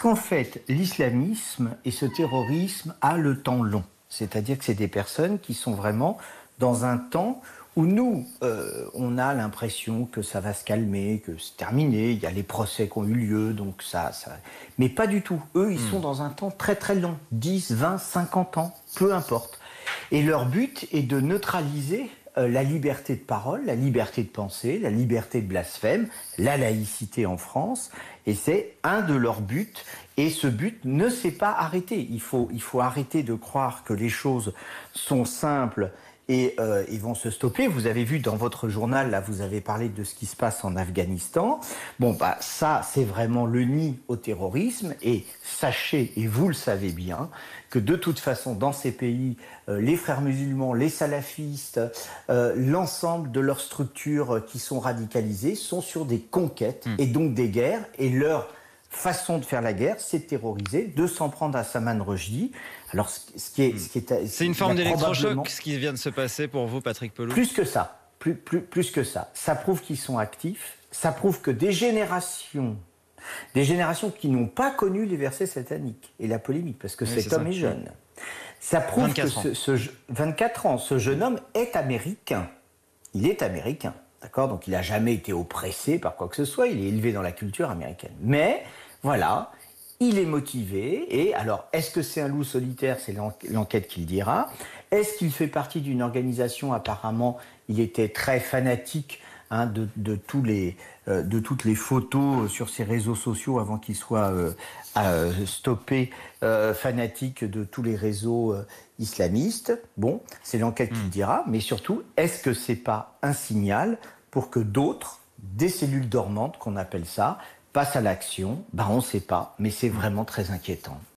qu'en fait, l'islamisme et ce terrorisme a le temps long. C'est-à-dire que c'est des personnes qui sont vraiment dans un temps où nous, on a l'impression que ça va se calmer, que c'est terminé, il y a les procès qui ont eu lieu, donc ça... Mais pas du tout. Eux, ils sont dans un temps très très long, 10, 20, 50 ans, peu importe. Et leur but est de neutraliser la liberté de parole, la liberté de penser, la liberté de blasphème, la laïcité en France, et c'est un de leurs buts, et ce but ne s'est pas arrêté. Il faut arrêter de croire que les choses sont simples et ils vont se stopper. Vous avez vu dans votre journal, là, vous avez parlé de ce qui se passe en Afghanistan. Bon, bah ça, c'est vraiment le nid au terrorisme. Et sachez, et vous le savez bien, que de toute façon, dans ces pays, les frères musulmans, les salafistes, l'ensemble de leurs structures qui sont radicalisées sont sur des conquêtes et donc des guerres. Et leur façon de faire la guerre, c'est de terroriser, de s'en prendre à Salman Rushdie. Alors, c'est une forme d'électrochoc, ce qui vient de se passer pour vous, Patrick Pelloux. Plus que ça, plus que ça. Ça prouve qu'ils sont actifs. Ça prouve que des générations qui n'ont pas connu les versets sataniques et la polémique, parce que cet homme est jeune. Ça prouve que 24 ans, ce jeune homme est américain. Il est américain, d'accord ? Donc il n'a jamais été oppressé par quoi que ce soit. Il est élevé dans la culture américaine. Mais voilà. Il est motivé, et alors, est-ce que c'est un loup solitaire? C'est l'enquête qui le dira. Est-ce qu'il fait partie d'une organisation? Apparemment, il était très fanatique de toutes les photos sur ses réseaux sociaux avant qu'il soit stoppé, fanatique de tous les réseaux islamistes. Bon, c'est l'enquête qui le dira, mais surtout, est-ce que c'est pas un signal pour que d'autres, des cellules dormantes, qu'on appelle ça, passe à l'action? Ben, on ne sait pas, mais c'est vraiment très inquiétant.